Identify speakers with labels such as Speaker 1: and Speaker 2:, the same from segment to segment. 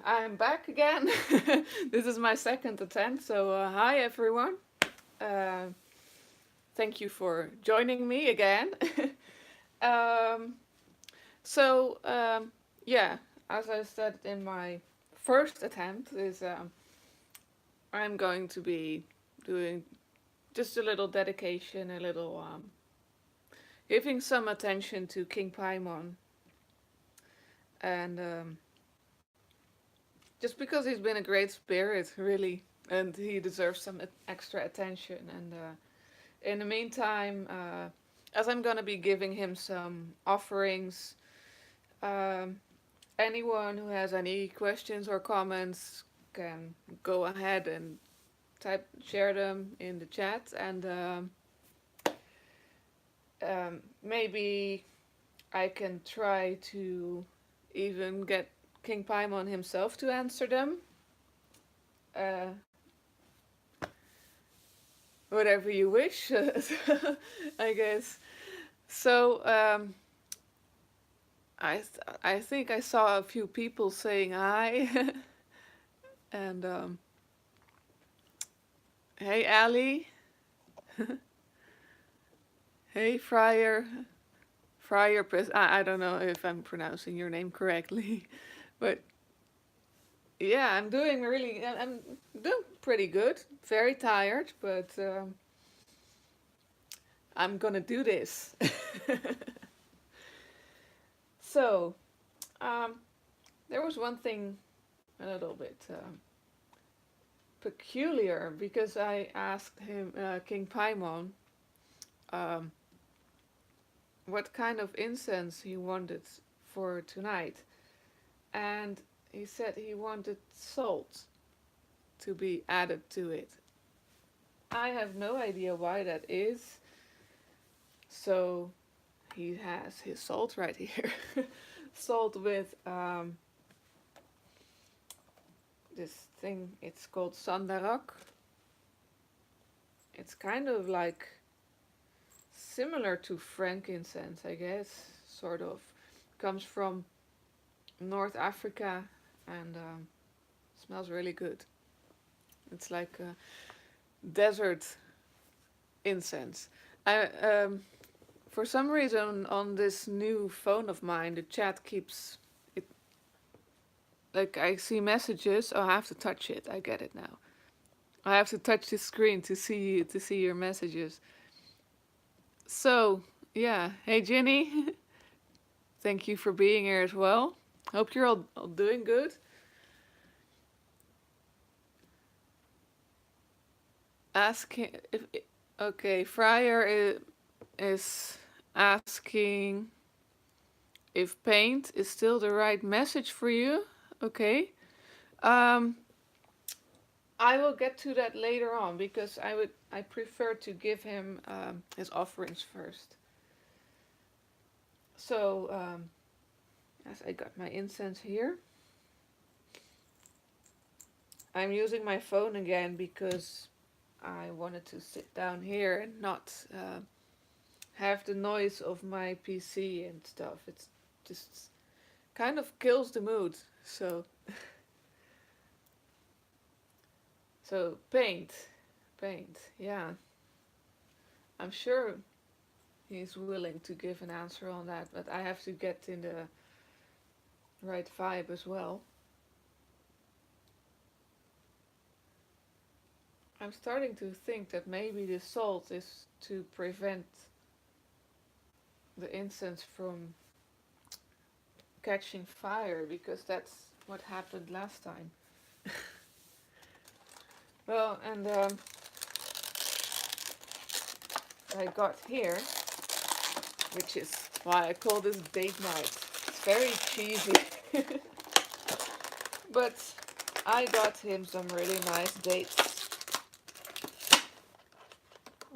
Speaker 1: I'm back again. This is my second attempt, so hi everyone. Uh, Thank you for joining me again. um, so, yeah, as I said in my first attempt, is I'm going to be doing just a little dedication, a little giving some attention to King Paimon, and just because he's been a great spirit, really, and he deserves some extra attention. And in the meantime, as I'm gonna be giving him some offerings, um, anyone who has any questions or comments can go ahead and share them in the chat, and maybe I can try to even get King Paimon himself to answer them. Uh, Whatever you wish, I guess. So I think I saw a few people saying hi, and hey Ali, hey I don't know if I'm pronouncing your name correctly, but yeah, I'm doing pretty good. Very tired, but I'm gonna do this. So um, there was one thing a little bit peculiar because I asked him, King Paimon, um, what kind of incense he wanted for tonight, and he said he wanted salt to be added to it. I have no idea why that is, so he has his salt right here. Salt with this thing, it's called sandarak. It's kind of like similar to frankincense, I guess, sort of. Comes from North Africa and smells really good. It's like a desert incense. I For some reason on this new phone of mine, the chat keeps it like I see messages. Oh, I have to touch it. I get it now. I have to touch the screen to see your messages. So yeah, hey Jenny, thank you for being here as well. Hope you're all doing good. Asking if okay, Fryer is asking if paint is still the right message for you. Okay. Um, I will get to that later on because I prefer to give him his offerings first. So as I got my incense here, I'm using my phone again because I wanted to sit down here and not have the noise of my PC and stuff. It's just kind of kills the mood. So paint. Yeah, I'm sure he's willing to give an answer on that, but I have to get in the right vibe as well. I'm starting to think that maybe the salt is to prevent the incense from catching fire because that's what happened last time. Well, and I got here, which is why I call this date night. It's very cheesy. But I got him some really nice dates.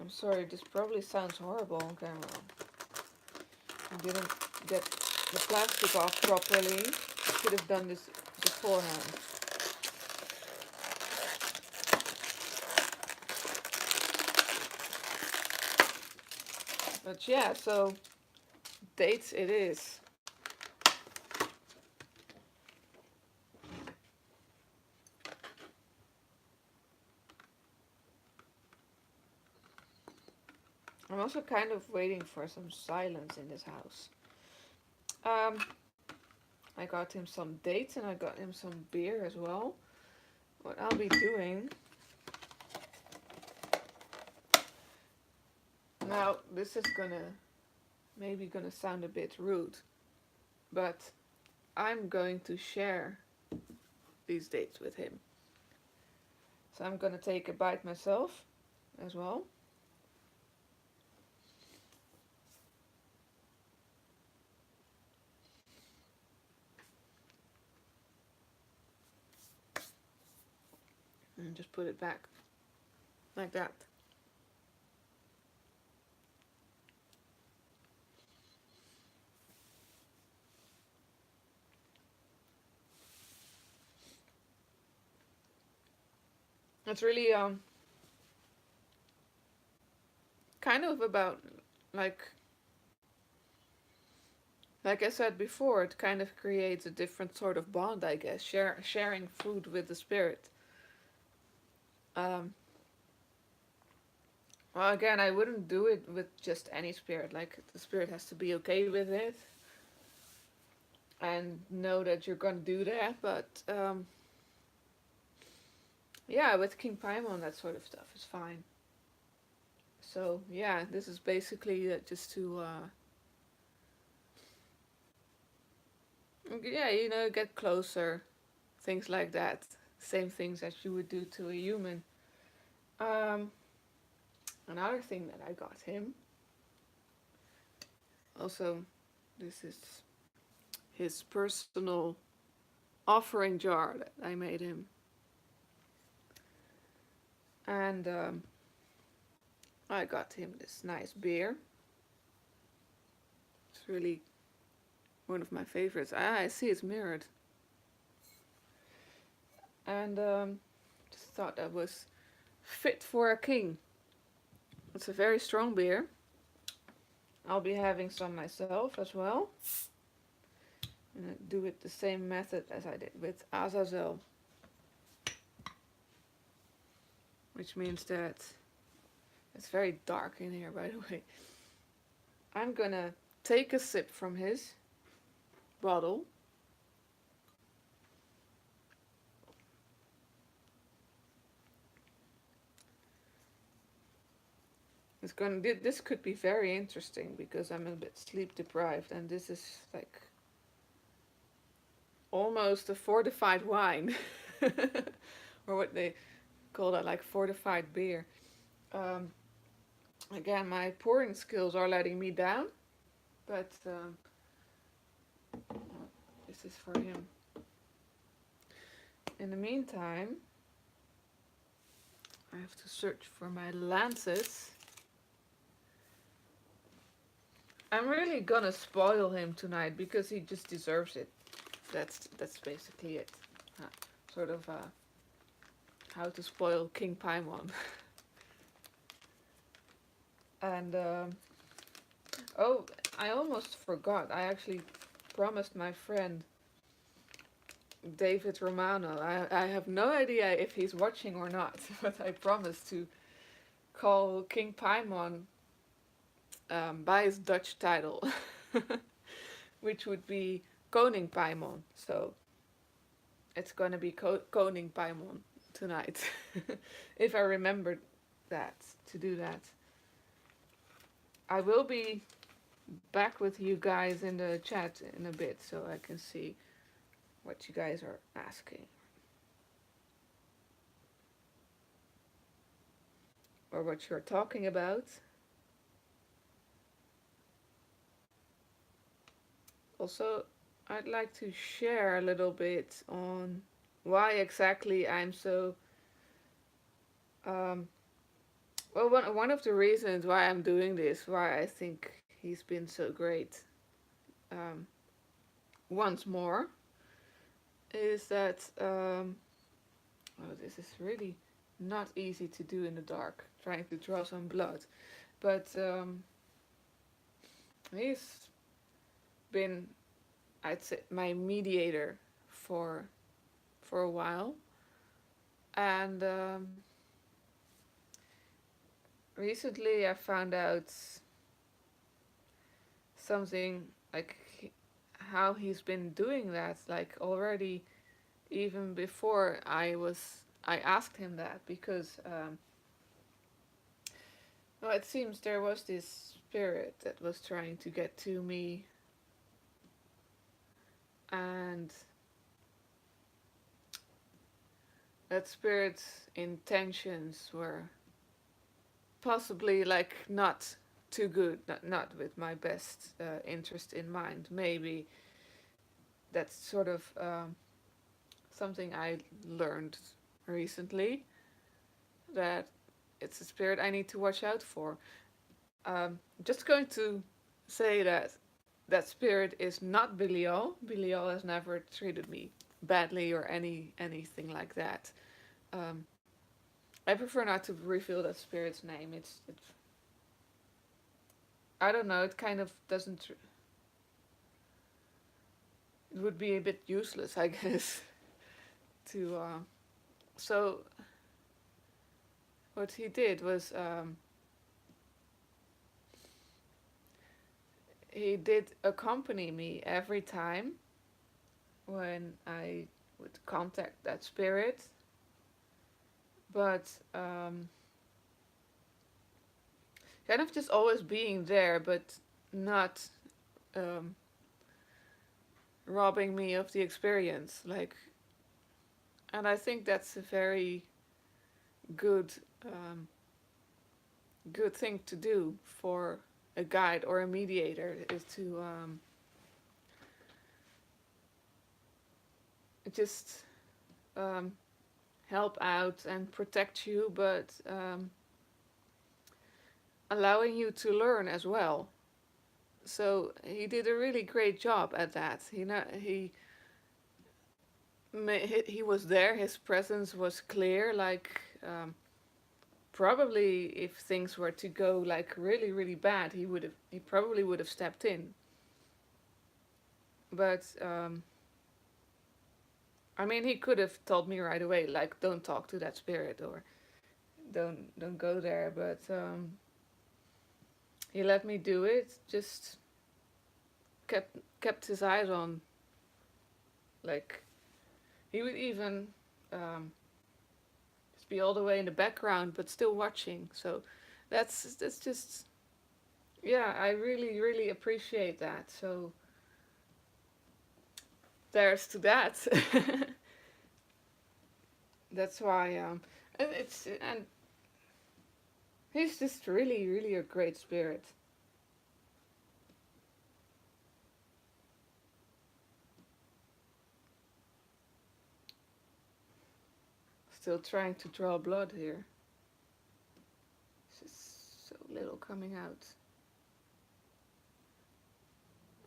Speaker 1: I'm sorry, this probably sounds horrible on camera. I didn't get the plastic off properly. I should have done this beforehand. But yeah, so dates it is. I'm also kind of waiting for some silence in this house. Um, I got him some dates and I got him some beer as well. What I'll be doing now, this is maybe gonna sound a bit rude, but I'm going to share these dates with him. So I'm gonna take a bite myself as well. And just put it back like that. It's really kind of about like like I said before, it kind of creates a different sort of bond, I guess. Sharing food with the spirit. Um, well, again, I wouldn't do it with just any spirit. Like the spirit has to be okay with it and know that you're gonna do that. But yeah, with King Paimon, that sort of stuff is fine. So yeah, this is basically just to yeah, get closer, things like that. Same things that you would do to a human. Um, Another thing that I got him. Also, this is his personal offering jar that I made him. And I got him this nice beer. It's really one of my favorites. I see it's mirrored. And just thought that was fit for a king. It's a very strong beer. I'll be having some myself as well. And do it the same method as I did with Azazel. Which means that it's very dark in here, by the way. I'm gonna take a sip from his bottle. This could be very interesting because I'm a bit sleep deprived and this is like almost a fortified wine. Or what they call that, like fortified beer. Um, Again, my pouring skills are letting me down, but this is for him. In the meantime, I have to search for my lances. I'm really gonna spoil him tonight because he just deserves it. That's basically it. Sort of how to spoil King Paimon. And oh, I almost forgot. I actually promised my friend David Romano. I have no idea if he's watching or not, but I promised to call King Paimon by his Dutch title, which would be Koning Paimon. So it's gonna be Koning Paimon tonight, if I remember that to do that. I will be back with you guys in the chat in a bit, so I can see what you guys are asking. Or what you're talking about. Also, I'd like to share a little bit on why exactly I'm so. Well, one of the reasons why I'm doing this, why I think he's been so great um, once more, is that. Oh, this is really not easy to do in the dark, trying to draw some blood. But he's been, I'd say, my mediator for a while, and recently I found out something like how he's been doing that, like already even before I asked him that, because well, it seems there was this spirit that was trying to get to me, and that spirit's intentions were possibly like not too good, not with my best interest in mind. Maybe that's sort of something I learned recently, that it's a spirit I need to watch out for. Just going to say that that spirit is not Belial. Belial has never treated me badly or anything like that. Um, I prefer not to reveal that spirit's name. It's I don't know. It kind of doesn't. It would be a bit useless, I guess. To so what he did was he did accompany me every time when I would contact that spirit, but kind of just always being there, but not um, robbing me of the experience. Like, and I think that's a very good um, good thing to do for a guide or a mediator, is to just um, help out and protect you, but allowing you to learn as well. So he did a really great job at that. He was there. His presence was clear. Like probably if things were to go like really really bad, he probably would have stepped in. But I mean, he could have told me right away, like, don't talk to that spirit, or don't go there. But he let me do it. Just kept his eyes on. Like, he would even just be all the way in the background, but still watching. So that's just, yeah. I really really appreciate that. So there's to that. That's why and he's just really really a great spirit. Still trying to draw blood here. It's just so little coming out.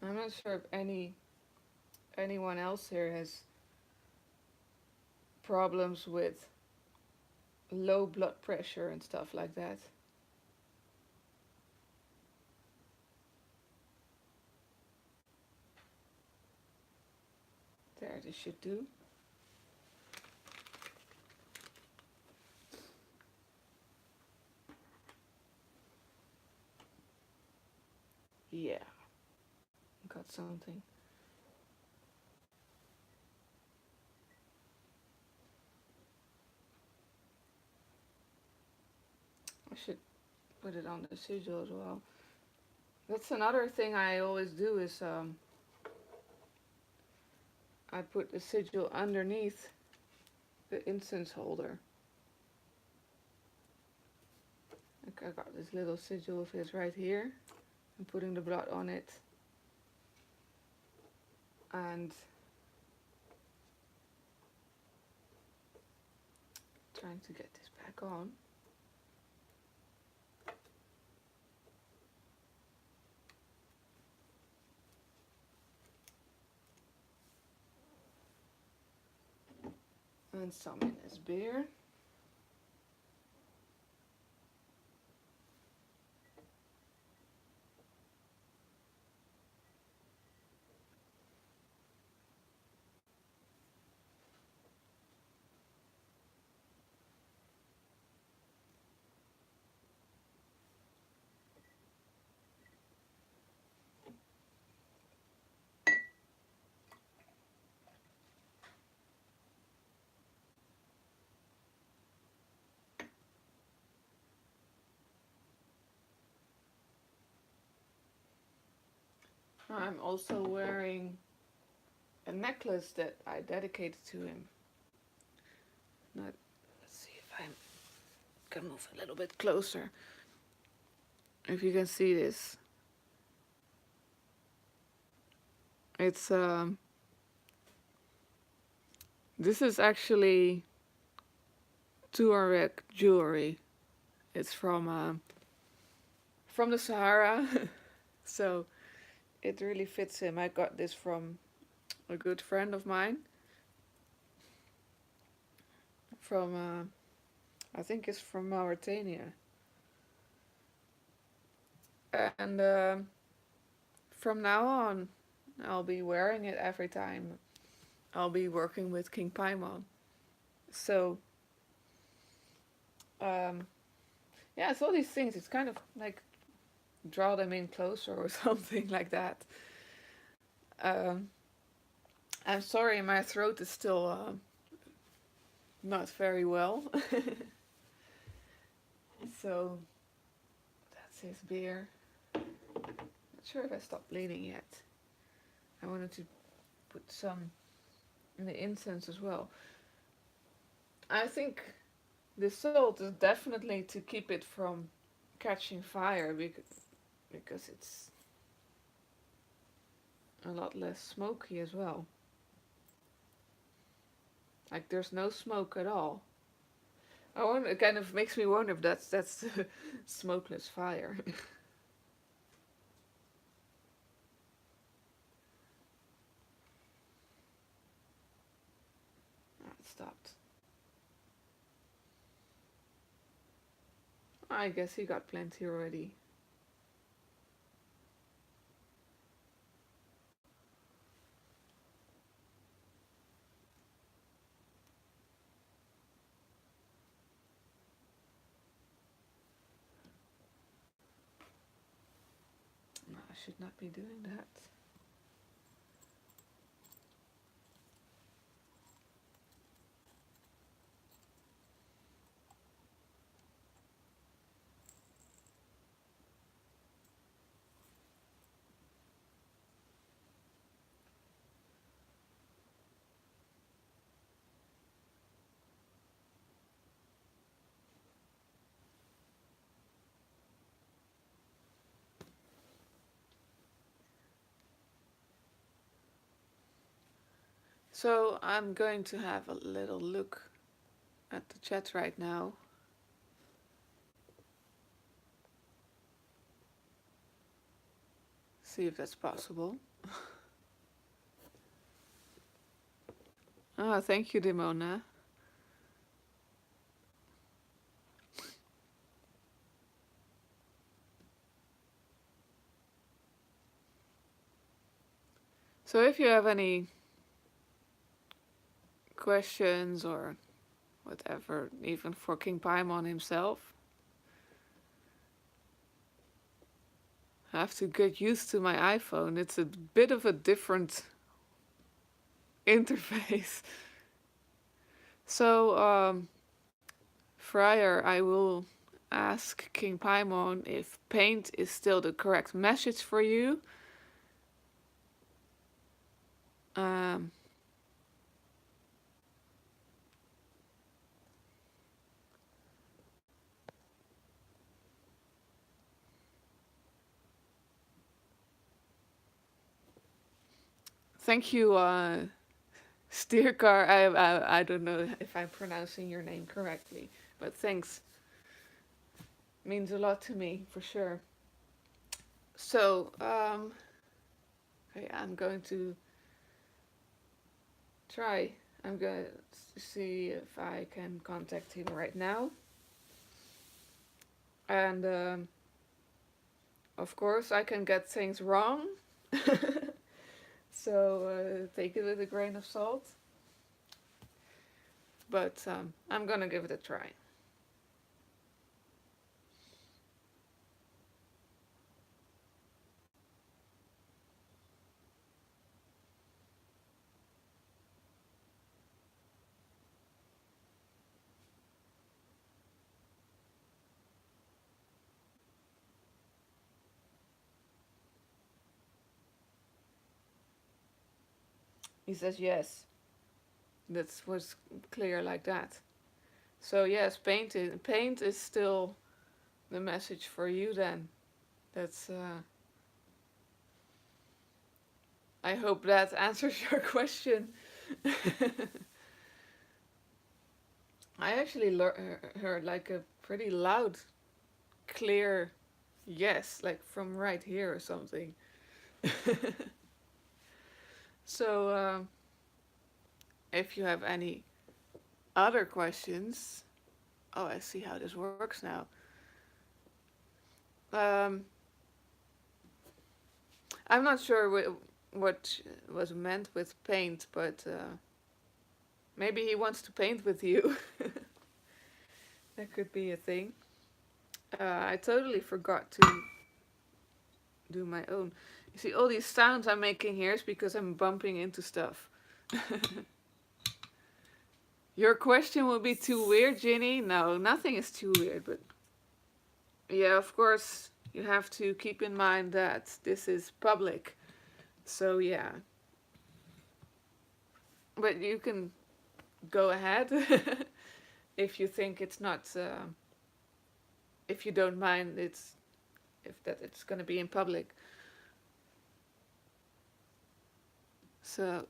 Speaker 1: I'm not sure if anyone else here has problems with low blood pressure and stuff like that. There, this should do. Yeah, got something. I should put it on the sigil as well. That's another thing I always do is I put the sigil underneath the incense holder. Like I got this little sigil of his right here. I'm putting the blood on it. And trying to get this back on. And some in his beer. I'm also wearing a necklace that I dedicated to him. Now, let's see if I can move a little bit closer. If you can see this, it's this is actually Tuareg jewelry. It's from the Sahara, so it really fits him. I got this from a good friend of mine. From I think it's from Mauritania, and from now on, I'll be wearing it every time I'll be working with King Paimon. So um, yeah, it's all these things. It's kind of like draw them in closer or something like that. Um, I'm sorry, my throat is still not very well. So that's his beer. Not sure if I stopped bleeding yet. I wanted to put some in the incense as well. I think the salt is definitely to keep it from catching fire because it's a lot less smoky as well. Like there's no smoke at all. I wonder, it kind of makes me wonder if that's smokeless fire. It stopped. I guess he got plenty already. No, I should not be doing that. So I'm going to have a little look at the chat right now. See if that's possible. Ah, thank you, Dimona. So if you have any questions or whatever, even for King Paimon himself, I have to get used to my iPhone. It's a bit of a different interface. So, Friar, I will ask King Paimon if paint is still the correct message for you. Um, Thank you, Stierkar. I don't know if I'm pronouncing your name correctly, but thanks. Means a lot to me, for sure. So, okay, I'm going to try. I'm going to see if I can contact him right now. And, of course, I can get things wrong. So, take it with a grain of salt. But I'm gonna give it a try. He says yes. That was clear like that. So yes, paint is still the message for you then. That's I hope that answers your question. I actually heard like a pretty loud, clear yes, like from right here or something. So if you have any other questions, oh, I see how this works now. Um, I'm not sure what was meant with paint, but maybe he wants to paint with you. That could be a thing. I totally forgot to do my own. You see, all these sounds I'm making here is because I'm bumping into stuff. Your question will be too weird, Ginny? No, nothing is too weird, but yeah, of course, you have to keep in mind that this is public. So yeah. But you can go ahead if you think it's not, if you don't mind if that it's going to be in public. So,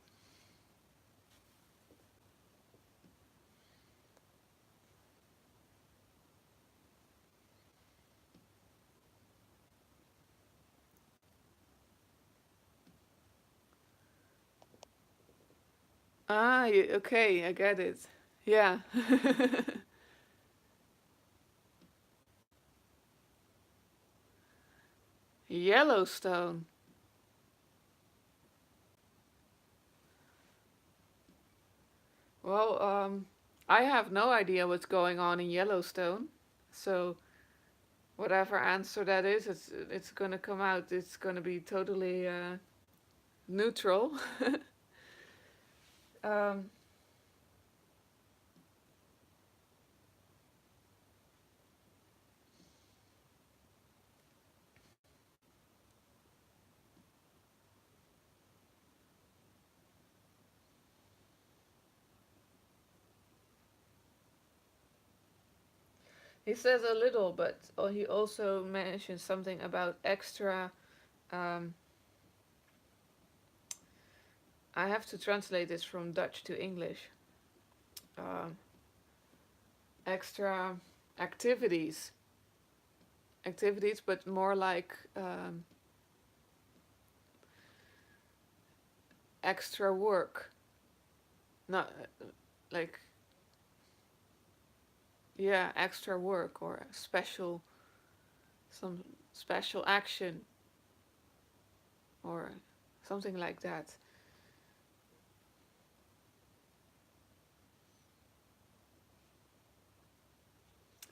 Speaker 1: okay, I get it. Yeah. Yellowstone. Well, I have no idea what's going on in Yellowstone. So, whatever answer that is, it's gonna come out. It's gonna be totally neutral. um, he says a little, but he also mentions something about extra. Um, I have to translate this from Dutch to English. Um, extra activities, but more like extra work, not like yeah, extra work or some special action or something like that.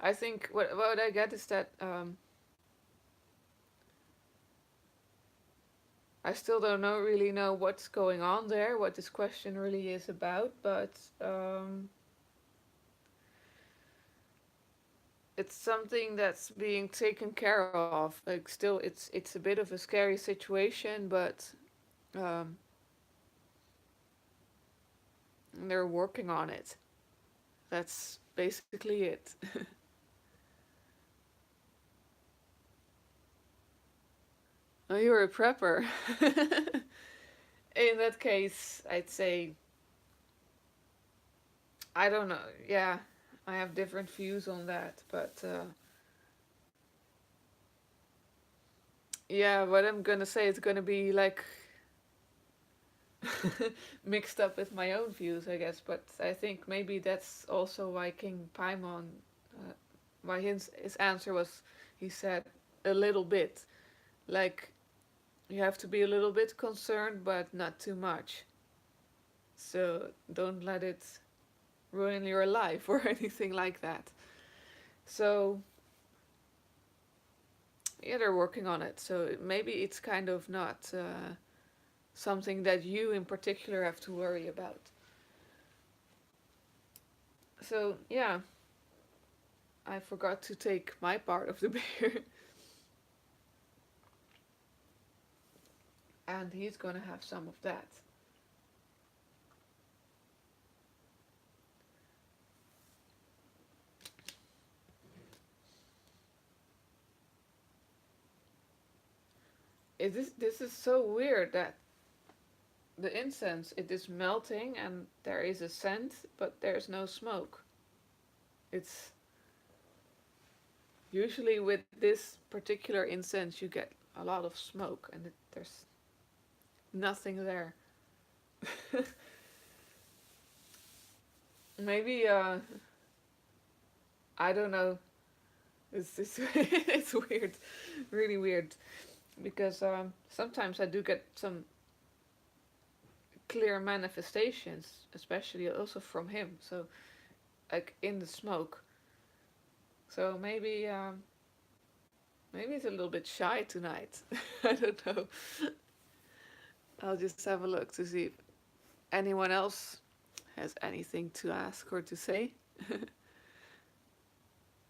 Speaker 1: I think what I get is that I still don't really know what's going on there, what this question really is about, but it's something that's being taken care of. Like still, it's a bit of a scary situation, but um, they're working on it. That's basically it. Oh, you're a prepper. In that case, I'd say I don't know. Yeah, I have different views on that, but yeah, what I'm gonna say is gonna be like mixed up with my own views, I guess. But I think maybe that's also why King Paimon, why his answer was, he said a little bit, like you have to be a little bit concerned, but not too much. So don't let it ruin your life or anything like that. So yeah, they're working on it. So maybe it's kind of not something that you in particular have to worry about. So yeah, I forgot to take my part of the beer, and he's gonna have some of that. this is so weird that the incense, it is melting and there is a scent, but there's no smoke. It's usually with this particular incense you get a lot of smoke and there's nothing there. Maybe I don't know. It's it's weird, really weird, because sometimes I do get some clear manifestations, especially also from him. So like in the smoke. So maybe he's a little bit shy tonight. I don't know. I'll just have a look to see if anyone else has anything to ask or to say.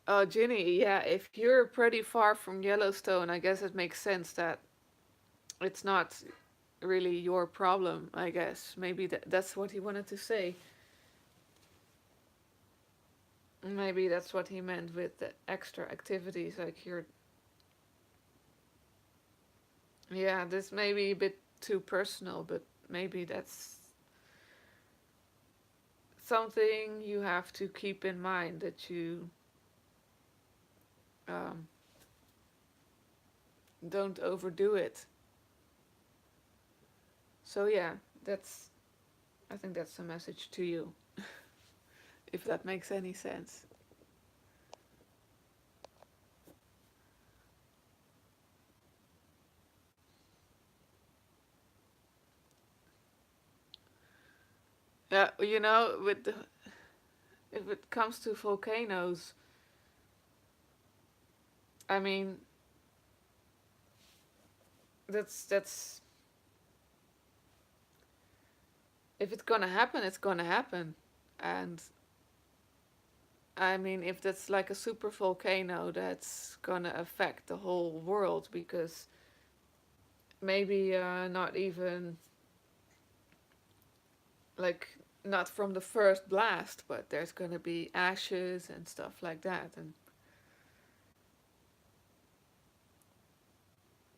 Speaker 1: Oh, Ginny, yeah, if you're pretty far from Yellowstone, I guess it makes sense that it's not really your problem, I guess. Maybe that's what he wanted to say. Maybe that's what he meant with the extra activities. Like you're. Yeah, this may be a bit too personal, but maybe that's something you have to keep in mind that you um, don't overdo it. So, yeah, that's. I think that's a message to you, if that makes any sense. Yeah, with if it comes to volcanoes, I mean, that's if it's gonna happen, it's gonna happen, and I mean, if that's like a super volcano, that's gonna affect the whole world because maybe not even like not from the first blast, but there's gonna be ashes and stuff like that. And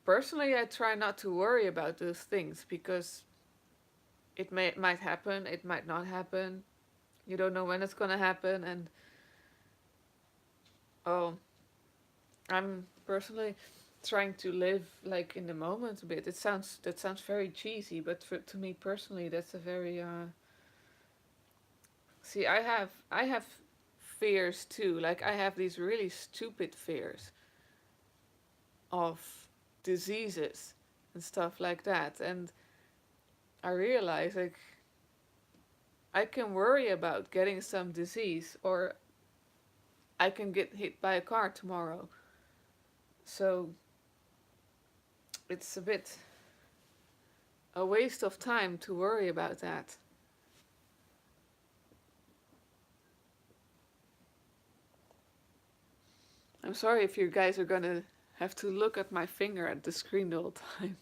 Speaker 1: personally, I try not to worry about those things because it might happen, it might not happen. You don't know when it's gonna happen, and oh, I'm personally trying to live like in the moment a bit. That sounds very cheesy, but to me personally, that's a very see. I have fears too. Like I have these really stupid fears of diseases and stuff like that, and I realize like I can worry about getting some disease or I can get hit by a car tomorrow. So it's a bit a waste of time to worry about that. I'm sorry if you guys are gonna have to look at my finger at the screen the whole time.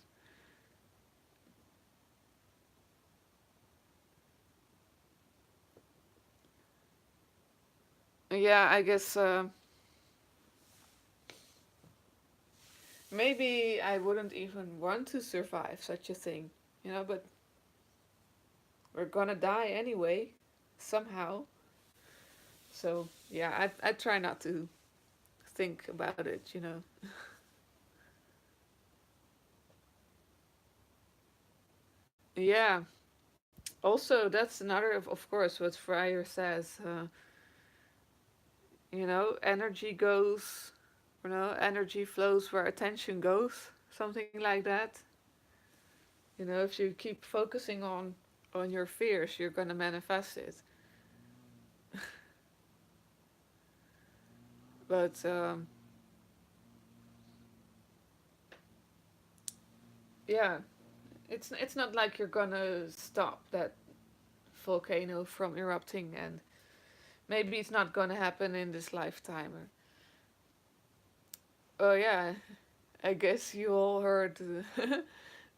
Speaker 1: Yeah, I guess maybe I wouldn't even want to survive such a thing, but we're gonna die anyway, somehow. So, yeah, I try not to think about it. Yeah, also, that's another, of course, what Fryer says. Energy goes, energy flows where attention goes, something like that. If you keep focusing on your fears, you're gonna manifest it. But yeah, it's not like you're gonna stop that volcano from erupting, and maybe it's not gonna happen in this lifetime. Oh yeah, I guess you all heard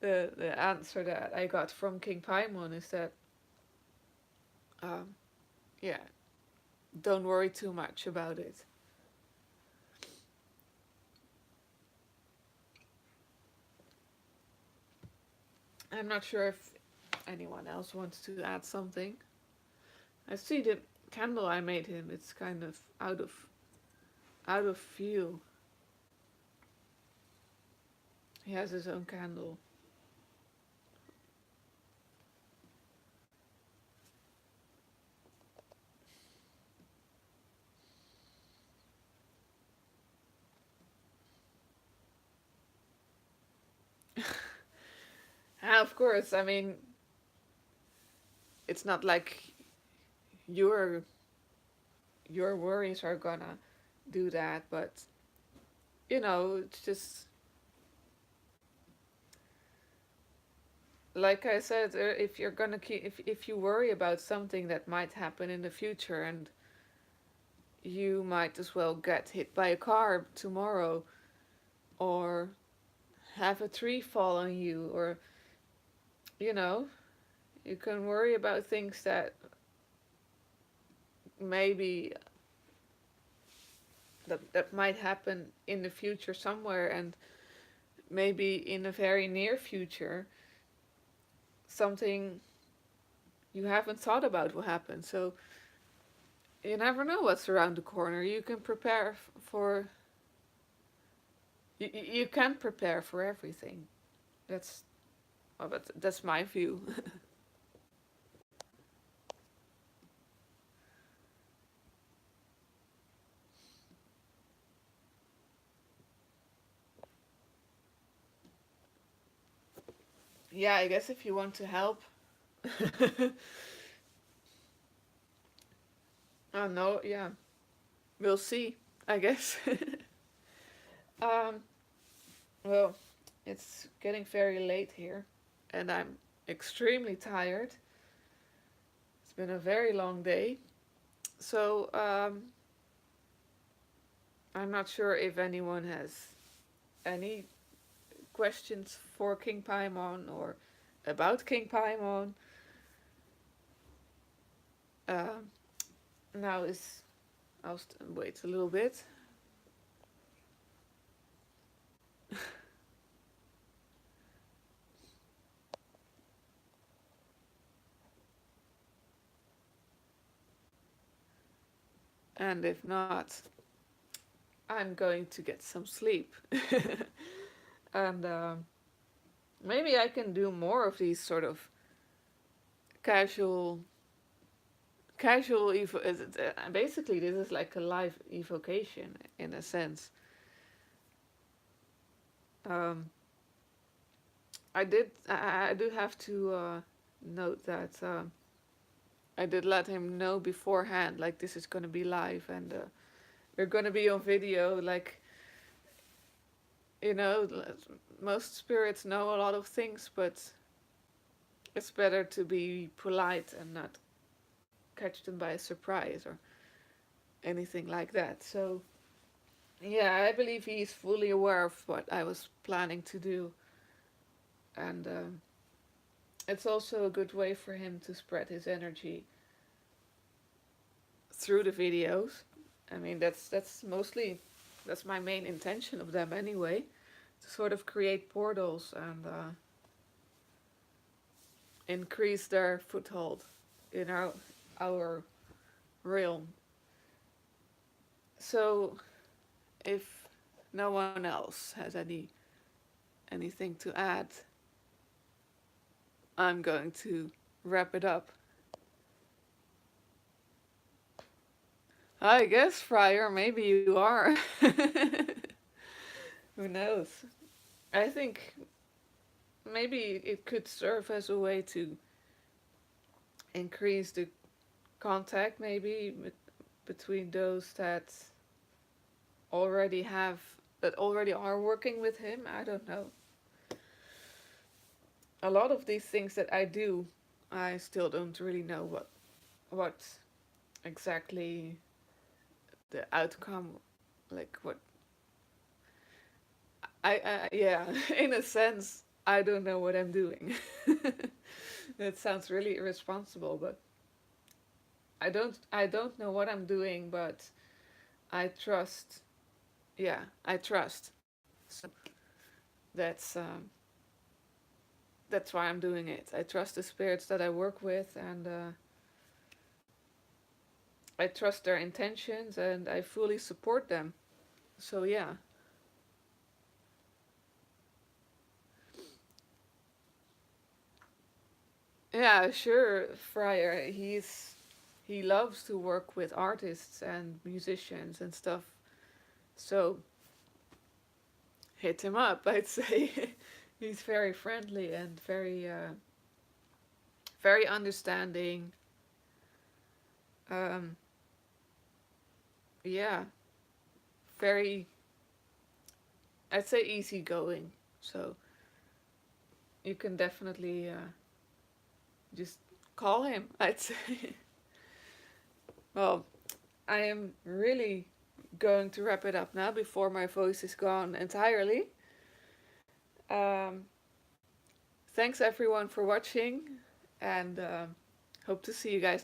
Speaker 1: the answer that I got from King Paimon is that um, yeah, don't worry too much about it. I'm not sure if anyone else wants to add something. I see the candle I made him. It's kind of out of view. He has his own candle. Of course, I mean, it's not like your your worries are gonna do that, but it's just like I said, if you're gonna keep if you worry about something that might happen in the future, and you might as well get hit by a car tomorrow, or have a tree fall on you, or you know you can worry about things that maybe that might happen in the future somewhere, and maybe in a very near future something you haven't thought about will happen. So you never know what's around the corner. You can prepare for you can prepare for everything. That's but that's my view. Yeah, I guess if you want to help. Oh no, yeah, we'll see. I guess. um, well, it's getting very late here, and I'm extremely tired. It's been a very long day, so I'm not sure if anyone has any questions for King Paimon or about King Paimon. Um, now is wait a little bit. And if not, I'm going to get some sleep. And maybe I can do more of these sort of casual basically this is like a live evocation in a sense. um, I do have to note that I did let him know beforehand, like this is gonna be live, and we're gonna be on video. Like you know, most spirits know a lot of things, but it's better to be polite and not catch them by surprise or anything like that. So yeah, I believe he's fully aware of what I was planning to do, and it's also a good way for him to spread his energy through the videos. I mean, that's my main intention of them anyway, to sort of create portals and increase their foothold in our realm. So, if no one else has anything to add, I'm going to wrap it up. I guess, Friar, maybe you are. Who knows? I think maybe it could serve as a way to increase the contact, maybe between those already have that already are working with him. I don't know. A lot of these things that I do, I still don't really know what exactly the outcome, like what yeah, in a sense, I don't know what I'm doing. That sounds really irresponsible, but I don't know what I'm doing, but I trust. Yeah, I trust. So that's that's why I'm doing it. I trust the spirits that I work with, and I trust their intentions, and I fully support them. So yeah. Yeah, sure, Friar. He loves to work with artists and musicians and stuff. So hit him up, I'd say. He's very friendly and very understanding. Um, yeah, very, I'd say, easygoing. So you can definitely just call him, I'd say. Well, I am really going to wrap it up now before my voice is gone entirely. Um, Thanks everyone for watching, and hope to see you guys